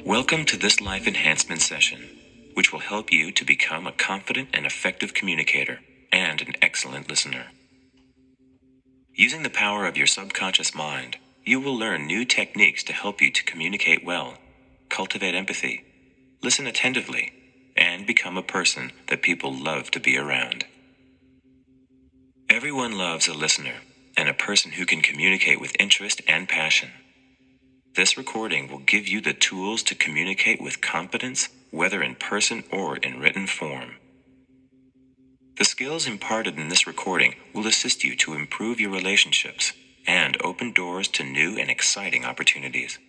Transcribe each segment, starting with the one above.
Welcome to this life enhancement session, which will help you to become a confident and effective communicator and an excellent listener. Using the power of your subconscious mind, you will learn new techniques to help you to communicate well, cultivate empathy, listen attentively, and become a person that people love to be around. Everyone loves a listener and a person who can communicate with interest and passion. This recording will give you the tools to communicate with confidence, whether in person or in written form. The skills imparted in this recording will assist you to improve your relationships and open doors to new and exciting opportunities.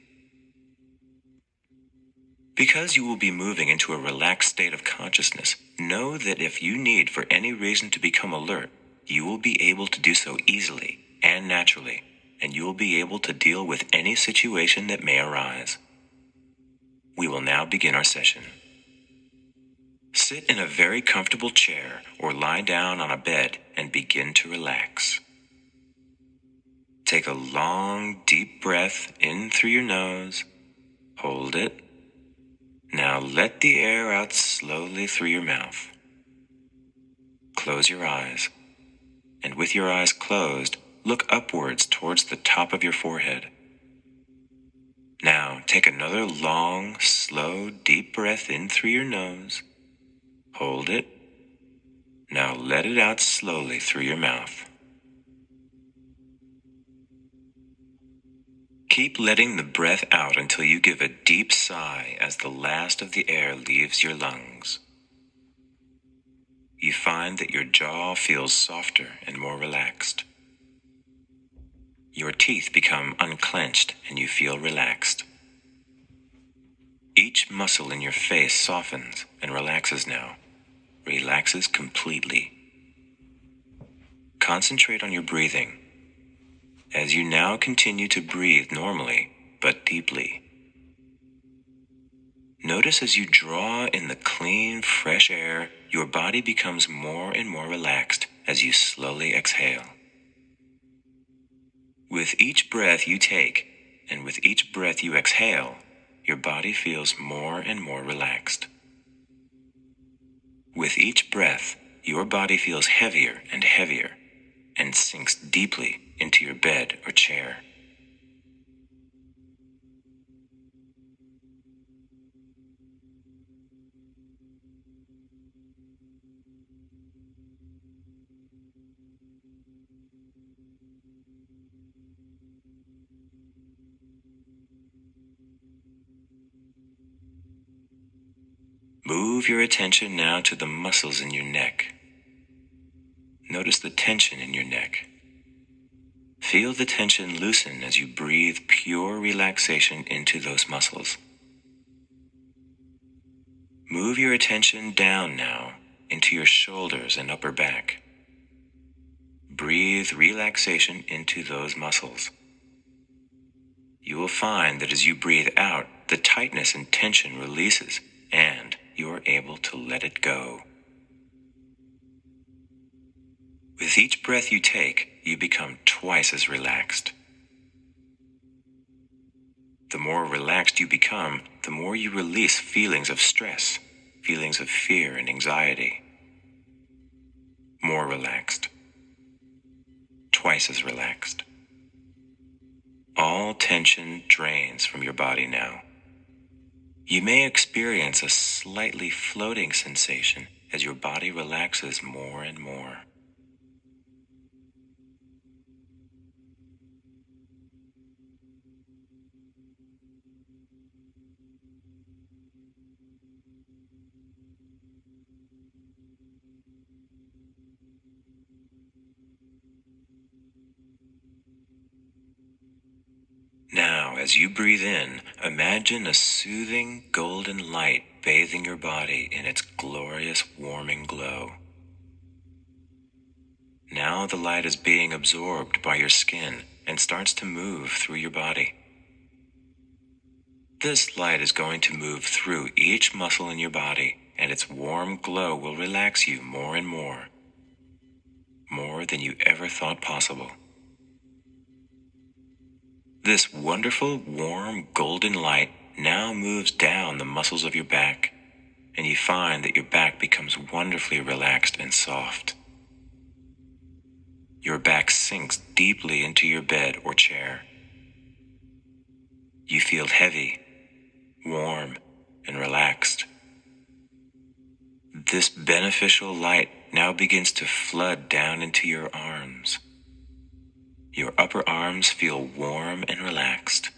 Because you will be moving into a relaxed state of consciousness, know that if you need for any reason to become alert, you will be able to do so easily and naturally, and you will be able to deal with any situation that may arise. We will now begin our session. Sit in a very comfortable chair or lie down on a bed and begin to relax. Take a long, deep breath in through your nose. Hold it. Now let the air out slowly through your mouth. Close your eyes, and with your eyes closed, look upwards towards the top of your forehead. Now take another long, slow, deep breath in through your nose. Hold it. Now let it out slowly through your mouth. Keep letting the breath out until you give a deep sigh as the last of the air leaves your lungs. You find that your jaw feels softer and more relaxed. Your teeth become unclenched and you feel relaxed. Each muscle in your face softens and relaxes now. Relaxes completely. Concentrate on your breathing as you now continue to breathe normally but deeply. Notice as you draw in the clean, fresh air, your body becomes more and more relaxed as you slowly exhale. With each breath you take and with each breath you exhale, your body feels more and more relaxed. With each breath, your body feels heavier and sinks deeply into your bed or chair. Move your attention now to the muscles in your neck. Notice the tension in your neck. Feel the tension loosen as you breathe pure relaxation into those muscles. Move your attention down now into your shoulders and upper back. Breathe relaxation into those muscles. You will find that as you breathe out, the tightness and tension releases and you are able to let it go. With each breath you take, you become twice as relaxed. The more relaxed you become, the more you release feelings of stress, feelings of fear and anxiety. More relaxed. Twice as relaxed. All tension drains from your body now. You may experience a slightly floating sensation as your body relaxes more and more. Now, as you breathe in, imagine a soothing golden light bathing your body in its glorious warming glow. Now the light is being absorbed by your skin and starts to move through your body. This light is going to move through each muscle in your body, and its warm glow will relax you more and more than you ever thought possible. This wonderful, warm, golden light now moves down the muscles of your back, and you find that your back becomes wonderfully relaxed and soft. Your back sinks deeply into your bed or chair. You feel heavy, warm, and relaxed. This beneficial light now begins to flood down into your arms. Your upper arms feel warm and relaxed.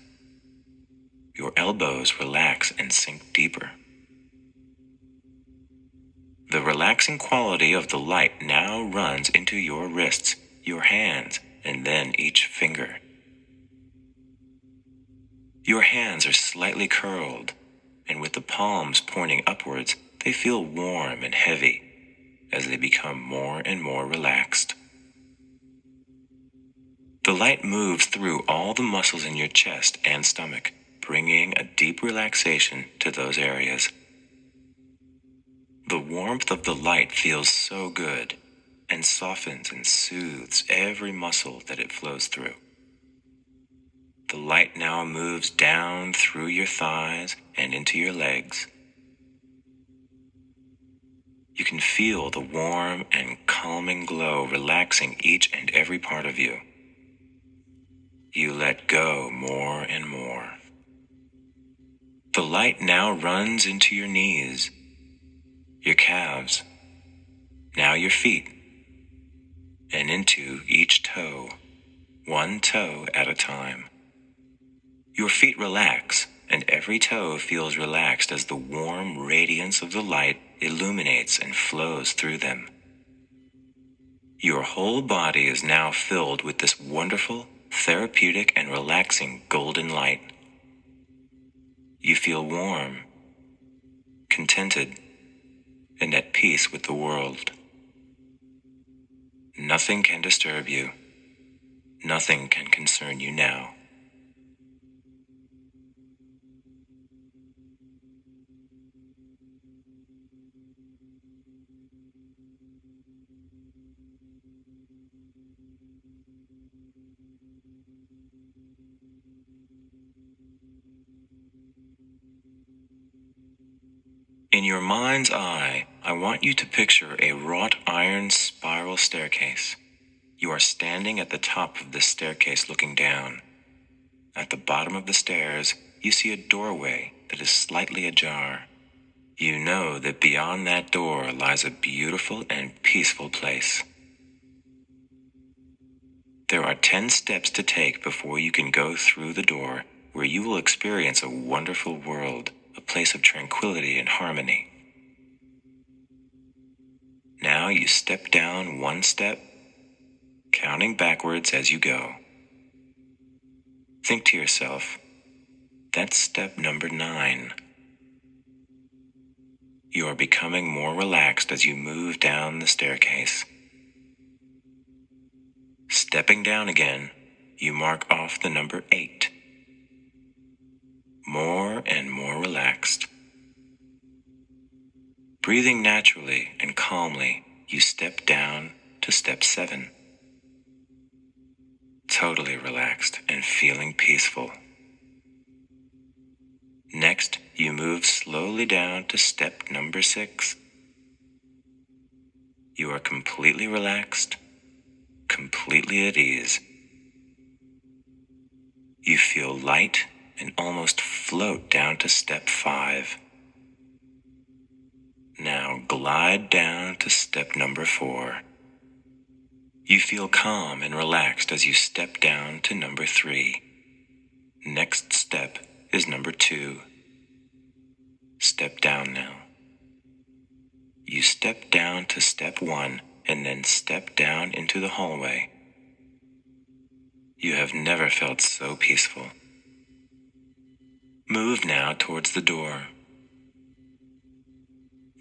Your elbows relax and sink deeper. The relaxing quality of the light now runs into your wrists, your hands, and then each finger. Your hands are slightly curled, and with the palms pointing upwards, they feel warm and heavy as they become more and more relaxed. The light moves through all the muscles in your chest and stomach, bringing a deep relaxation to those areas. The warmth of the light feels so good and softens and soothes every muscle that it flows through. The light now moves down through your thighs and into your legs. You can feel the warm and calming glow relaxing each and every part of you. You let go more and more. The light now runs into your knees, your calves, now your feet, and into each toe, one toe at a time. Your feet relax, and every toe feels relaxed as the warm radiance of the light illuminates and flows through them. Your whole body is now filled with this wonderful, therapeutic, and relaxing golden light. You feel warm, contented, and at peace with the world. Nothing can disturb you. Nothing can concern you now. In your mind's eye, I want you to picture a wrought iron spiral staircase. You are standing at the top of this staircase looking down. At the bottom of the stairs, you see a doorway that is slightly ajar. You know that beyond that door lies a beautiful and peaceful place. There are 10 steps to take before you can go through the door, where you will experience a wonderful world, a place of tranquility and harmony. Now you step down one step, counting backwards as you go. Think to yourself, that's step number 9. You are becoming more relaxed as you move down the staircase. Stepping down again, you mark off the number 8. More and more relaxed. Breathing naturally and calmly, you step down to step 7. Totally relaxed and feeling peaceful. Next, you move slowly down to step number 6. You are completely relaxed, completely at ease. You feel light and almost float down to step 5. Now glide down to step number 4. You feel calm and relaxed as you step down to number 3. Next step is number 2. Step down now. You step down to step 1 and then step down into the hallway. You have never felt so peaceful. Move now towards the door.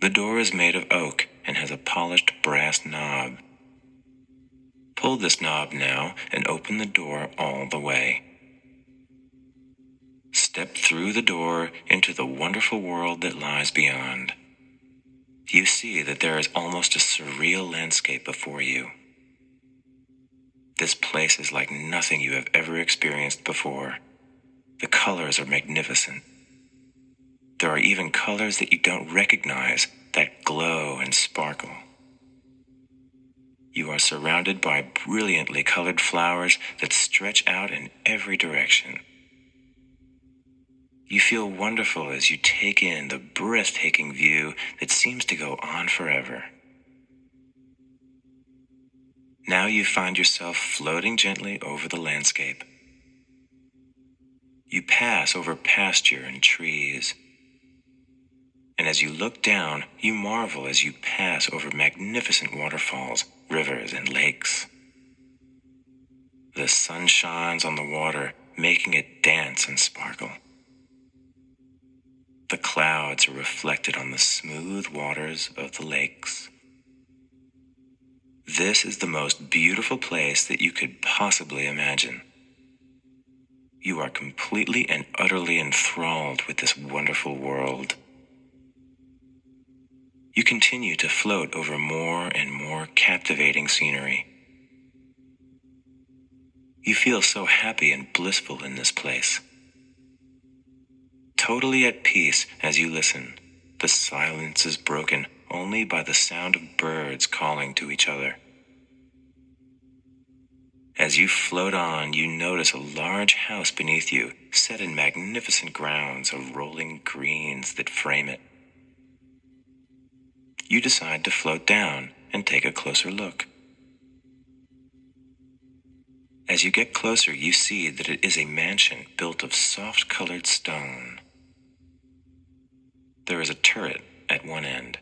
The door is made of oak and has a polished brass knob. Pull this knob now and open the door all the way. Step through the door into the wonderful world that lies beyond. You see that there is almost a surreal landscape before you. This place is like nothing you have ever experienced before. The colors are magnificent. There are even colors that you don't recognize that glow and sparkle. You are surrounded by brilliantly colored flowers that stretch out in every direction. You feel wonderful as you take in the breathtaking view that seems to go on forever. Now you find yourself floating gently over the landscape. You pass over pasture and trees. And as you look down, you marvel as you pass over magnificent waterfalls, rivers, and lakes. The sun shines on the water, making it dance and sparkle. The clouds are reflected on the smooth waters of the lakes. This is the most beautiful place that you could possibly imagine. You are completely and utterly enthralled with this wonderful world. You continue to float over more and more captivating scenery. You feel so happy and blissful in this place. Totally at peace as you listen, the silence is broken only by the sound of birds calling to each other. As you float on, you notice a large house beneath you, set in magnificent grounds of rolling greens that frame it. You decide to float down and take a closer look. As you get closer, you see that it is a mansion built of soft-colored stone. There is a turret at one end,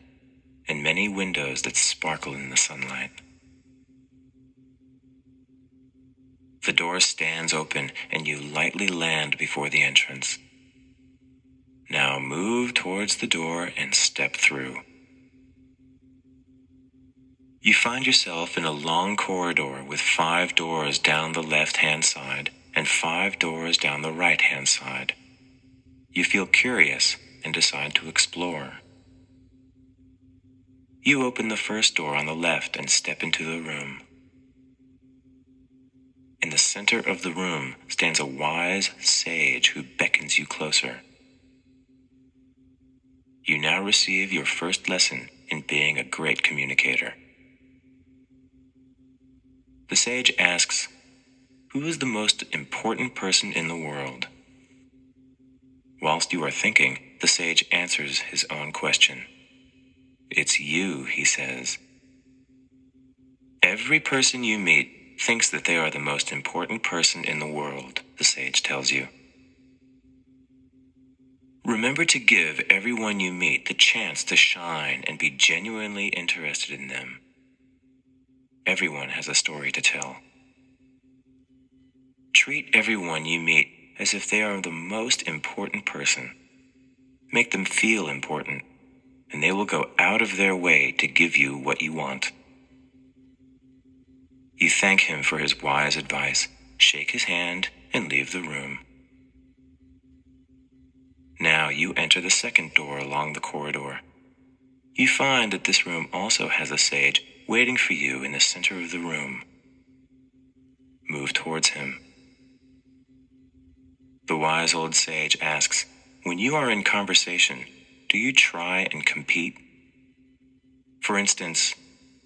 and many windows that sparkle in the sunlight. The door stands open, and you lightly land before the entrance. Now move towards the door and step through. You find yourself in a long corridor with 5 doors down the left-hand side and 5 doors down the right-hand side. You feel curious and decide to explore. You open the first door on the left and step into the room. In the center of the room stands a wise sage who beckons you closer. You now receive your first lesson in being a great communicator. The sage asks, "Who is the most important person in the world?" Whilst you are thinking, the sage answers his own question. "It's you," he says. "Every person you meet thinks that they are the most important person in the world," the sage tells you. Remember to give everyone you meet the chance to shine and be genuinely interested in them. Everyone has a story to tell. Treat everyone you meet as if they are the most important person. Make them feel important, and they will go out of their way to give you what you want. You thank him for his wise advice, shake his hand, and leave the room. Now you enter the second door along the corridor. You find that this room also has a sage waiting for you in the center of the room. Move towards him. The wise old sage asks, "When you are in conversation, do you try and compete? For instance,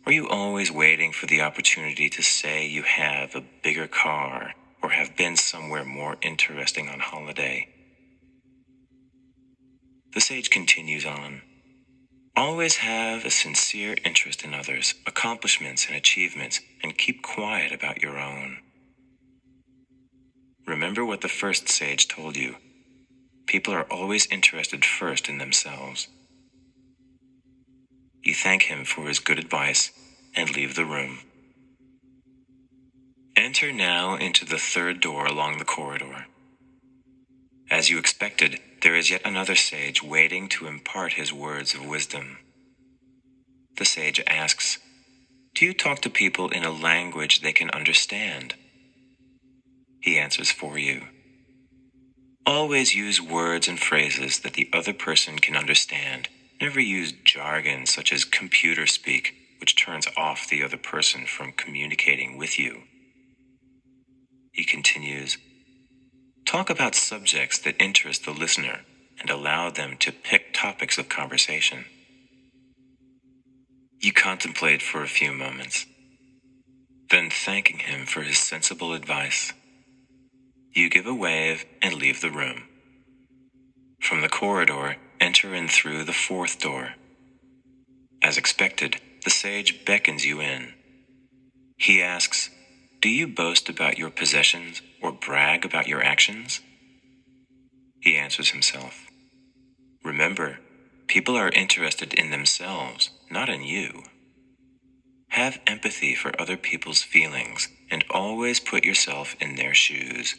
are you always waiting for the opportunity to say you have a bigger car or have been somewhere more interesting on holiday?" The sage continues on. Always have a sincere interest in others' accomplishments and achievements, and keep quiet about your own. Remember what the first sage told you. People are always interested first in themselves. You thank him for his good advice and leave the room. Enter now into the third door along the corridor. As you expected, there is yet another sage waiting to impart his words of wisdom. The sage asks, "Do you talk to people in a language they can understand?" He answers for you. Always use words and phrases that the other person can understand. Never use jargon such as computer speak, which turns off the other person from communicating with you. He continues, "Talk about subjects that interest the listener, and allow them to pick topics of conversation. You contemplate for a few moments, then thanking him for his sensible advice. You give a wave and leave the room. From the corridor, enter in through the fourth door. As expected, the sage beckons you in. He asks, "Do you boast about your possessions or brag about your actions?" He answers himself, "Remember, people are interested in themselves, not in you. Have empathy for other people's feelings and always put yourself in their shoes."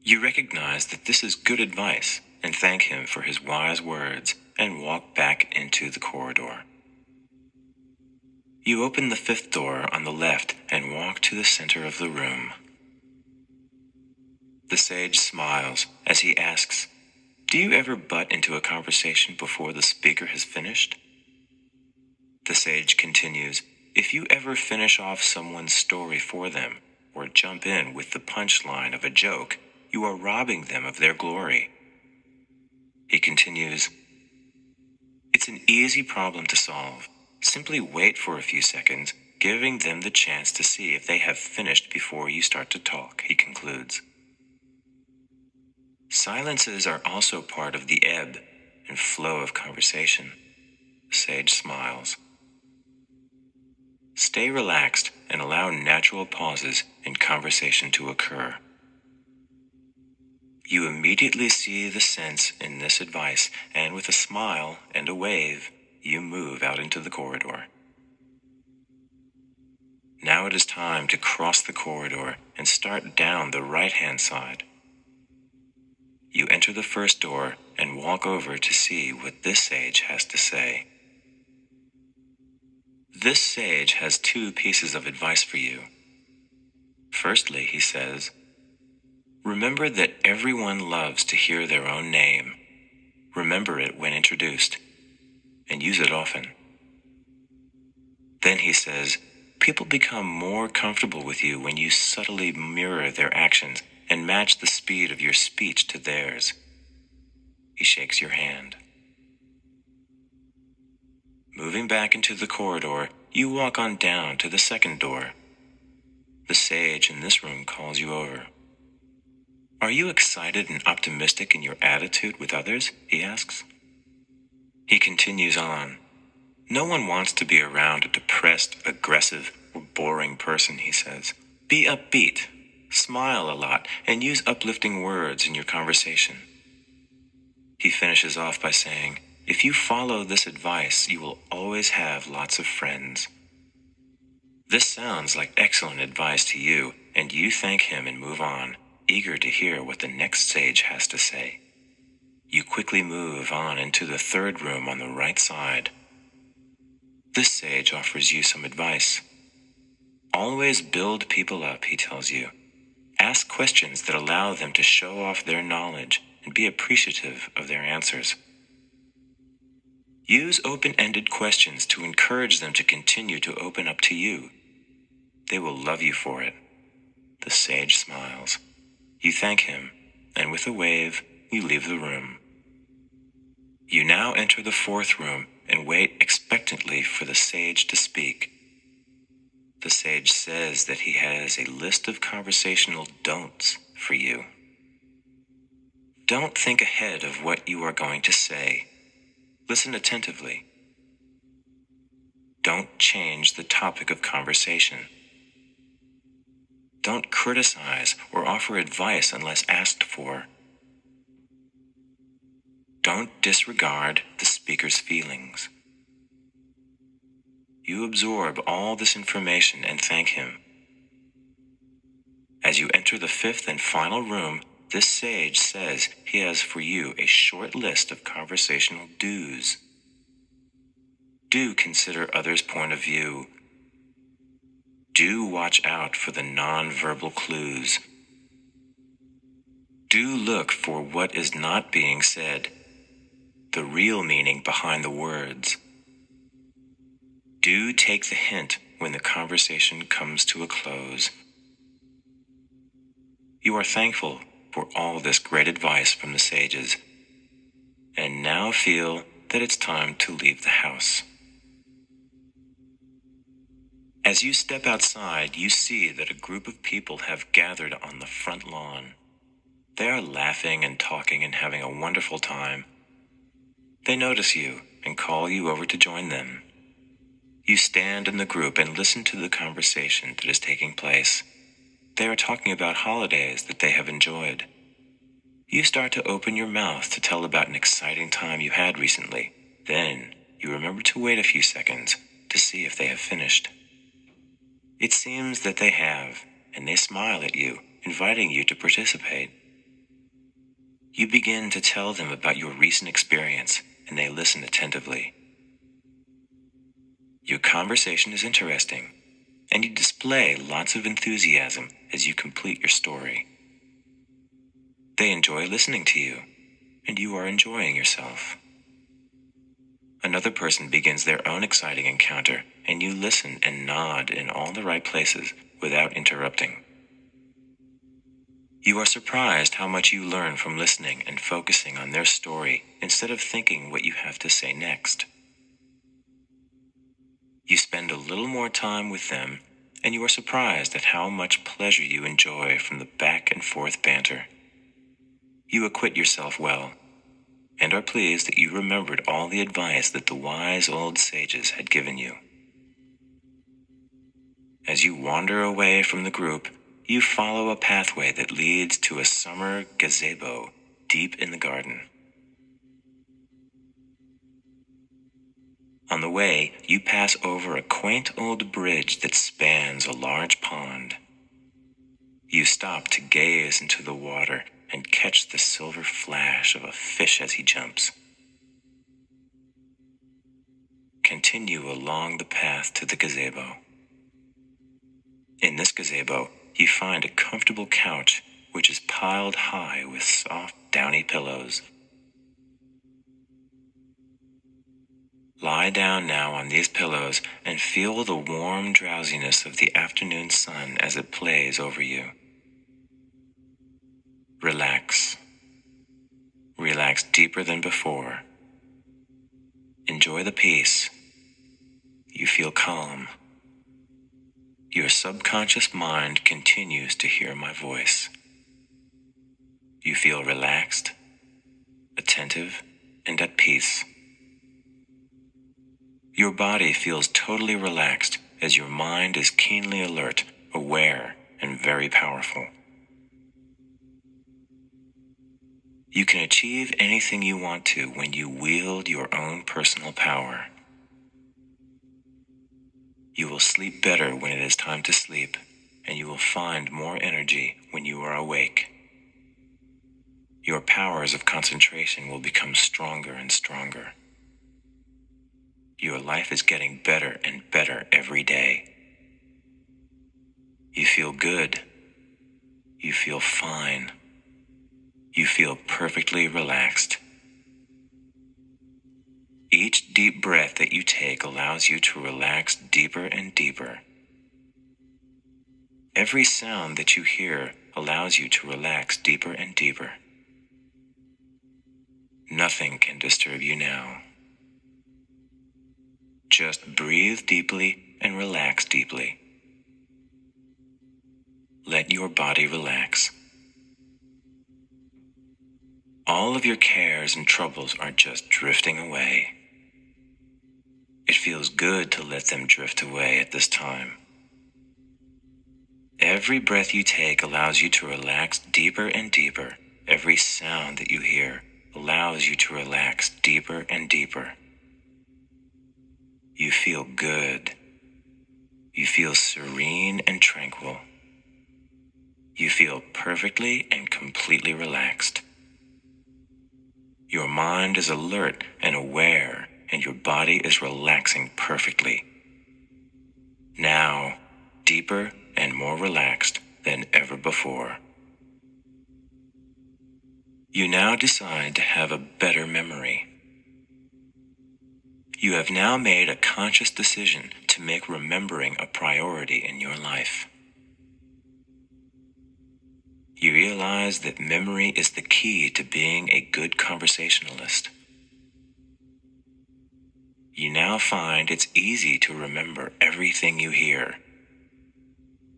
You recognize that this is good advice and thank him for his wise words and walk back into the corridor. You open the fifth door on the left and walk to the center of the room. The sage smiles as he asks, "Do you ever butt into a conversation before the speaker has finished?" The sage continues, "If you ever finish off someone's story for them or jump in with the punchline of a joke, you are robbing them of their glory." He continues, "It's an easy problem to solve. Simply wait for a few seconds, giving them the chance to see if they have finished before you start to talk," he concludes. Silences are also part of the ebb and flow of conversation. The sage smiles. Stay relaxed and allow natural pauses in conversation to occur. You immediately see the sense in this advice, and with a smile and a wave, you move out into the corridor. Now it is time to cross the corridor and start down the right-hand side. You enter the first door and walk over to see what this sage has to say. This sage has two pieces of advice for you. Firstly, he says, "Remember that everyone loves to hear their own name. Remember it when introduced, and use it often." Then he says, "People become more comfortable with you when you subtly mirror their actions and match the speed of your speech to theirs." He shakes your hand. Moving back into the corridor, you walk on down to the second door. The sage in this room calls you over. "Are you excited and optimistic in your attitude with others?" he asks. He continues on. "No one wants to be around a depressed, aggressive, or boring person," he says. "Be upbeat, smile a lot, and use uplifting words in your conversation." He finishes off by saying, "If you follow this advice, you will always have lots of friends." This sounds like excellent advice to you, and you thank him and move on, eager to hear what the next sage has to say. You quickly move on into the third room on the right side. This sage offers you some advice. Always build people up, he tells you. Ask questions that allow them to show off their knowledge and be appreciative of their answers. Use open-ended questions to encourage them to continue to open up to you. They will love you for it. The sage smiles. You thank him, and with a wave, you leave the room. You now enter the fourth room and wait expectantly for the sage to speak. The sage says that he has a list of conversational don'ts for you. Don't think ahead of what you are going to say. Listen attentively. Don't change the topic of conversation. Don't criticize or offer advice unless asked for. Don't disregard the speaker's feelings. You absorb all this information and thank him. As you enter the fifth and final room, this sage says he has for you a short list of conversational do's. Do consider others' point of view. Do watch out for the non-verbal clues. Do look for what is not being said, the real meaning behind the words. Do take the hint when the conversation comes to a close. You are thankful for all this great advice from the sages, and now feel that it's time to leave the house. As you step outside, you see that a group of people have gathered on the front lawn. They are laughing and talking and having a wonderful time. They notice you and call you over to join them. You stand in the group and listen to the conversation that is taking place. They are talking about holidays that they have enjoyed. You start to open your mouth to tell about an exciting time you had recently. Then you remember to wait a few seconds to see if they have finished. It seems that they have, and they smile at you, inviting you to participate. You begin to tell them about your recent experience, and they listen attentively. Your conversation is interesting, and you display lots of enthusiasm as you complete your story. They enjoy listening to you, and you are enjoying yourself. Another person begins their own exciting encounter, and you listen and nod in all the right places without interrupting. You are surprised how much you learn from listening and focusing on their story instead of thinking what you have to say next. You spend a little more time with them, and you are surprised at how much pleasure you enjoy from the back and forth banter. You acquit yourself well, and are pleased that you remembered all the advice that the wise old sages had given you. As you wander away from the group, you follow a pathway that leads to a summer gazebo deep in the garden. On the way, you pass over a quaint old bridge that spans a large pond. You stop to gaze into the water and catch the silver flash of a fish as he jumps. Continue along the path to the gazebo. In this gazebo, you find a comfortable couch which is piled high with soft, downy pillows. Lie down now on these pillows and feel the warm drowsiness of the afternoon sun as it plays over you. Relax. Relax deeper than before. Enjoy the peace. You feel calm. Your subconscious mind continues to hear my voice. You feel relaxed, attentive, and at peace. Your body feels totally relaxed as your mind is keenly alert, aware, and very powerful. You can achieve anything you want to when you wield your own personal power. You will sleep better when it is time to sleep, and you will find more energy when you are awake. Your powers of concentration will become stronger and stronger. Your life is getting better and better every day. You feel good. You feel fine. You feel perfectly relaxed. Each deep breath that you take allows you to relax deeper and deeper. Every sound that you hear allows you to relax deeper and deeper. Nothing can disturb you now. Just breathe deeply and relax deeply. Let your body relax. All of your cares and troubles are just drifting away. It feels good to let them drift away at this time. Every breath you take allows you to relax deeper and deeper. Every sound that you hear allows you to relax deeper and deeper. You feel good. You feel serene and tranquil. You feel perfectly and completely relaxed. Your mind is alert and aware, and your body is relaxing perfectly. Now, deeper and more relaxed than ever before. You now decide to have a better memory. You have now made a conscious decision to make remembering a priority in your life. You realize that memory is the key to being a good conversationalist. You now find it's easy to remember everything you hear.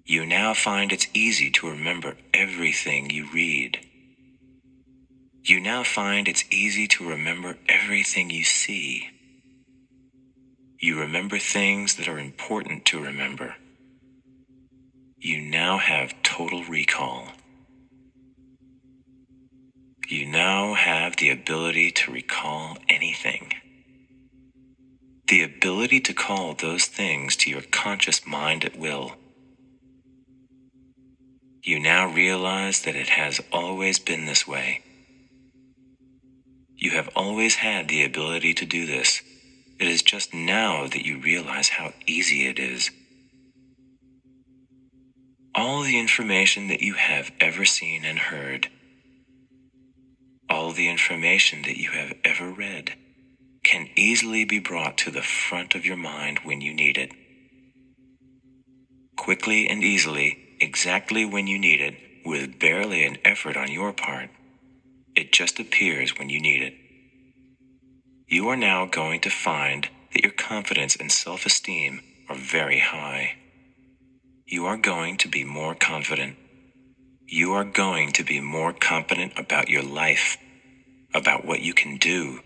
You now find it's easy to remember everything you read. You now find it's easy to remember everything you see. You remember things that are important to remember. You now have total recall. You now have the ability to recall anything. The ability to call those things to your conscious mind at will. You now realize that it has always been this way. You have always had the ability to do this. It is just now that you realize how easy it is. All the information that you have ever seen and heard, all the information that you have ever read, can easily be brought to the front of your mind when you need it. Quickly and easily, exactly when you need it, with barely an effort on your part. It just appears when you need it. You are now going to find that your confidence and self-esteem are very high. You are going to be more confident. You are going to be more confident about your life, about what you can do.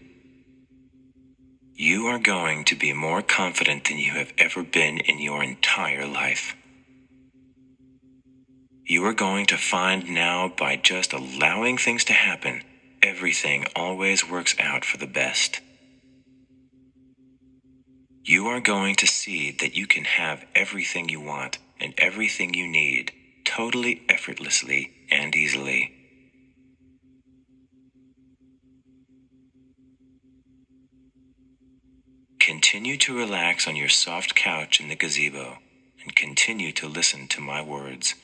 You are going to be more confident than you have ever been in your entire life. You are going to find now, by just allowing things to happen, everything always works out for the best. You are going to see that you can have everything you want and everything you need, totally effortlessly and easily. Continue to relax on your soft couch in the gazebo and continue to listen to my words.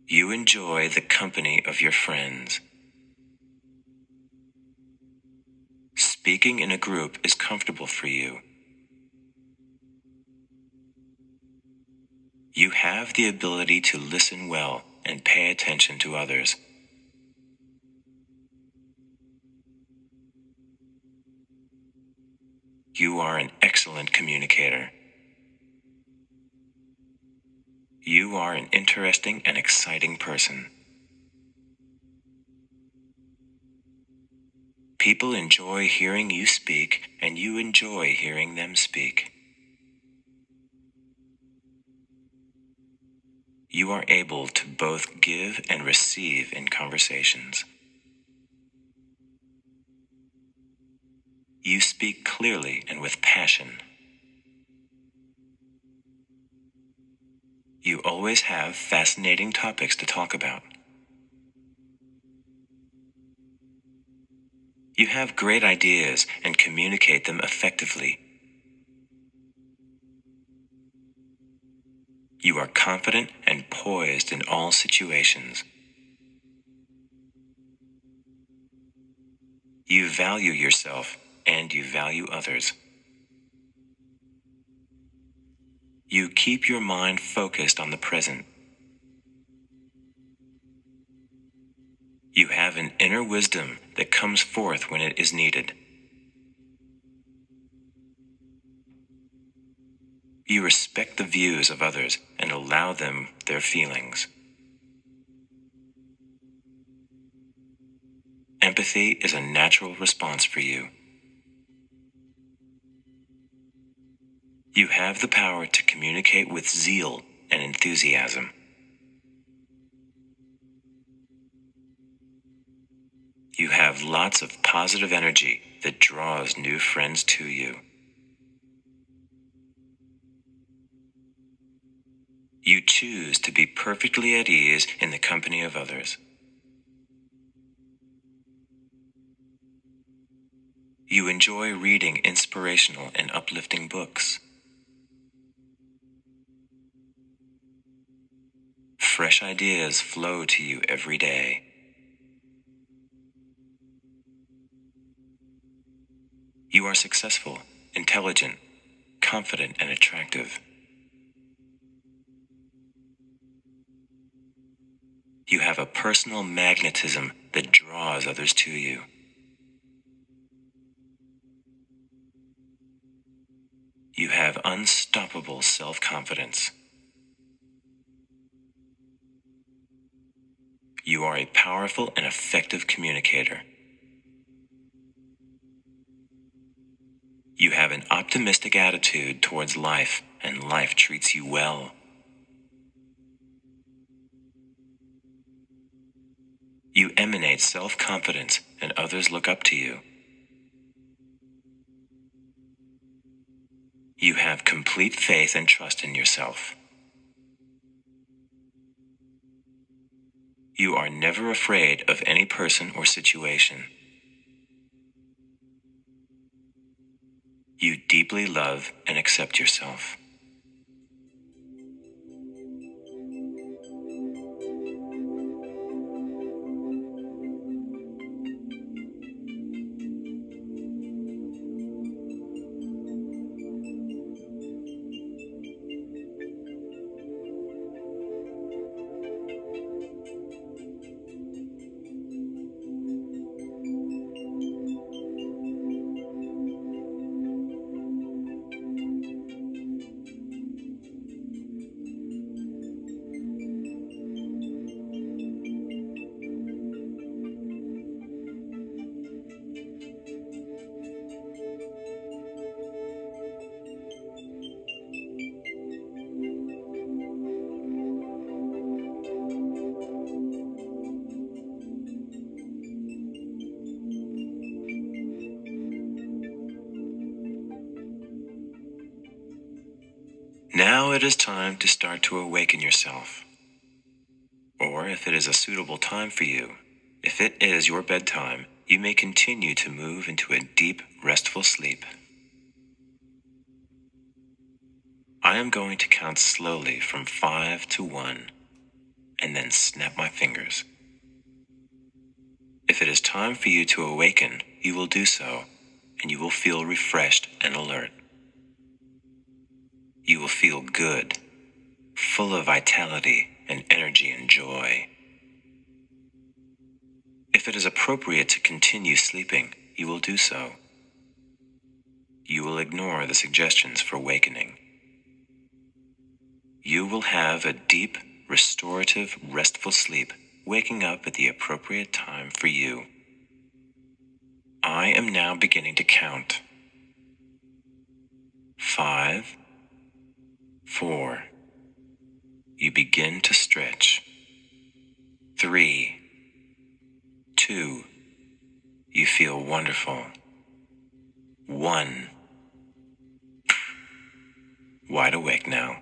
You enjoy the company of your friends. Speaking in a group is comfortable for you. You have the ability to listen well and pay attention to others. You are an excellent communicator. You are an interesting and exciting person. People enjoy hearing you speak, and you enjoy hearing them speak. You are able to both give and receive in conversations. You speak clearly and with passion. You always have fascinating topics to talk about. You have great ideas and communicate them effectively. You are confident and poised in all situations. You value yourself and you value others. You keep your mind focused on the present. You have an inner wisdom that comes forth when it is needed. You respect the views of others and allow them their feelings. Empathy is a natural response for you. You have the power to communicate with zeal and enthusiasm. You have lots of positive energy that draws new friends to you. You choose to be perfectly at ease in the company of others. You enjoy reading inspirational and uplifting books. Fresh ideas flow to you every day. You are successful, intelligent, confident, and attractive. You have a personal magnetism that draws others to you. You have unstoppable self-confidence. You are a powerful and effective communicator. You have an optimistic attitude towards life, and life treats you well. You emanate self-confidence, and others look up to you. You have complete faith and trust in yourself. You are never afraid of any person or situation. You deeply love and accept yourself. Now it is time to start to awaken yourself. Or if it is a suitable time for you, if it is your bedtime, you may continue to move into a deep, restful sleep. I am going to count slowly from 5 to 1, and then snap my fingers. If it is time for you to awaken, you will do so, and you will feel refreshed and alert. You will feel good, full of vitality and energy and joy. If it is appropriate to continue sleeping, you will do so. You will ignore the suggestions for awakening. You will have a deep, restorative, restful sleep, waking up at the appropriate time for you. I am now beginning to count. 5, 4. You begin to stretch. 3, 2. You feel wonderful. 1. Wide awake now.